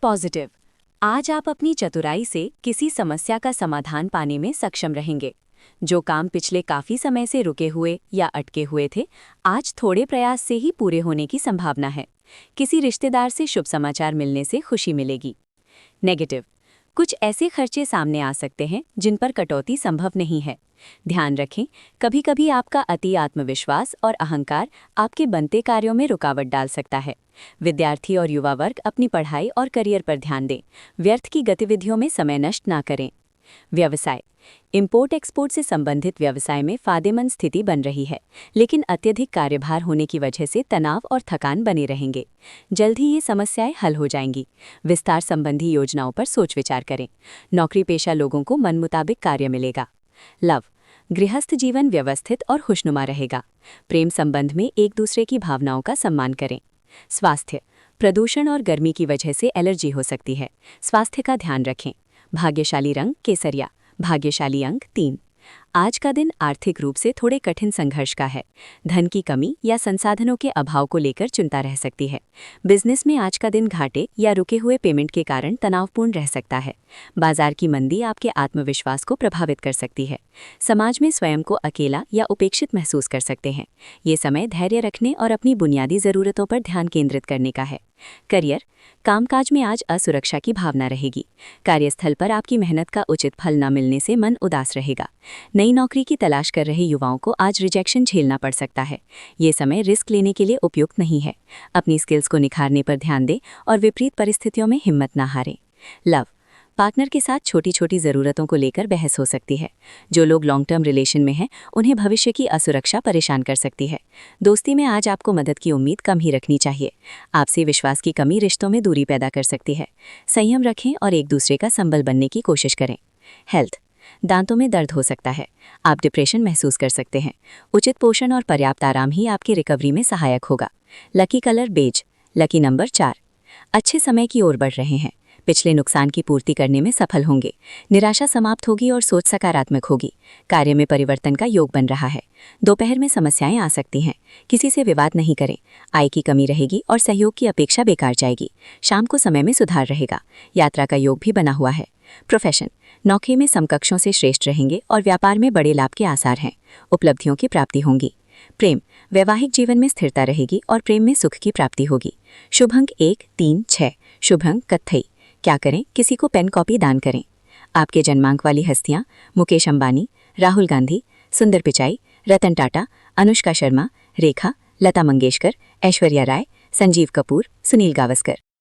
Positive. आज आप अपनी चतुराई से किसी समस्या का समाधान पाने में सक्षम रहेंगे। जो काम पिछले काफी समय से रुके हुए या अटके हुए थे, आज थोड़े प्रयास से ही पूरे होने की संभावना है। किसी रिश्तेदार से शुभ समाचार मिलने से खुशी मिलेगी। नेगेटिव। कुछ ऐसे खर्चे सामने आ सकते हैं जिन पर कटौती संभव नहीं है। ध्यान रखें, कभी कभी आपका अति आत्मविश्वास और अहंकार आपके बनते कार्यों में रुकावट डाल सकता है। विद्यार्थी और युवा वर्ग अपनी पढ़ाई और करियर पर ध्यान दें। व्यर्थ की गतिविधियों में समय नष्ट ना करें। व्यवसाय। इंपोर्ट एक्सपोर्ट से संबंधित व्यवसाय में फायदेमंद स्थिति बन रही है, लेकिन अत्यधिक कार्यभार होने की वजह से तनाव और थकान बने रहेंगे। जल्द ही ये समस्याएं हल हो जाएंगी। विस्तार संबंधी योजनाओं पर सोच विचार करें। नौकरी पेशा लोगों को मन मुताबिक कार्य मिलेगा। लव। गृहस्थ जीवन व्यवस्थित और खुशनुमा रहेगा। प्रेम संबंध में एक दूसरे की भावनाओं का सम्मान करें। स्वास्थ्य। प्रदूषण और गर्मी की वजह से एलर्जी हो सकती है। स्वास्थ्य का ध्यान रखें। भाग्यशाली रंग केसरिया। भाग्यशाली अंक 3। आज का दिन आर्थिक रूप से थोड़े कठिन संघर्ष का है। धन की कमी या संसाधनों के अभाव को लेकर चिंता रह सकती है। बिजनेस में आज का दिन घाटे या रुके हुए पेमेंट के कारण तनावपूर्ण रह सकता है। बाजार की मंदी आपके आत्मविश्वास को प्रभावित कर सकती है। समाज में स्वयं को अकेला या उपेक्षित महसूस कर सकते हैं। ये समय धैर्य रखने और अपनी बुनियादी ज़रूरतों पर ध्यान केंद्रित करने का है। करियर। कामकाज में आज असुरक्षा की भावना रहेगी। कार्यस्थल पर आपकी मेहनत का उचित फल न मिलने से मन उदास रहेगा। नई नौकरी की तलाश कर रहे युवाओं को आज रिजेक्शन झेलना पड़ सकता है। ये समय रिस्क लेने के लिए उपयुक्त नहीं है। अपनी स्किल्स को निखारने पर ध्यान दें और विपरीत परिस्थितियों में हिम्मत न हारें। लव। पार्टनर के साथ छोटी छोटी ज़रूरतों को लेकर बहस हो सकती है। जो लोग लॉन्ग टर्म रिलेशन में हैं, उन्हें भविष्य की असुरक्षा परेशान कर सकती है। दोस्ती में आज आपको मदद की उम्मीद कम ही रखनी चाहिए। आपसी विश्वास की कमी रिश्तों में दूरी पैदा कर सकती है। संयम रखें और एक दूसरे का संबल बनने की कोशिश करें। हेल्थ। दांतों में दर्द हो सकता है। आप डिप्रेशन महसूस कर सकते हैं। उचित पोषण और पर्याप्त आराम ही आपकी रिकवरी में सहायक होगा। Lucky colour beige. Lucky number 4। अच्छे समय की ओर बढ़ रहे हैं। पिछले नुकसान की पूर्ति करने में सफल होंगे। निराशा समाप्त होगी और सोच सकारात्मक होगी। कार्य में परिवर्तन का योग बन रहा है। दोपहर में समस्याएं आ सकती हैं। किसी से विवाद नहीं करें। आय की कमी रहेगी और सहयोग की अपेक्षा बेकार जाएगी। शाम को समय में सुधार रहेगा। यात्रा का योग भी बना हुआ है। प्रोफेशन। नौकरी में समकक्षों से श्रेष्ठ रहेंगे और व्यापार में बड़े लाभ के आसार हैं। उपलब्धियों की प्राप्ति होंगी। प्रेम। वैवाहिक जीवन में स्थिरता रहेगी और प्रेम में सुख की प्राप्ति होगी। शुभ अंक 1, 3, 6। शुभ अंक कत्थई। क्या करें? किसी को पेन कॉपी दान करें। आपके जन्मांक वाली हस्तियां मुकेश अंबानी, राहुल गांधी, सुंदर पिचाई, रतन टाटा, अनुष्का शर्मा, रेखा, लता मंगेशकर, ऐश्वर्या राय, संजीव कपूर, सुनील गावस्कर।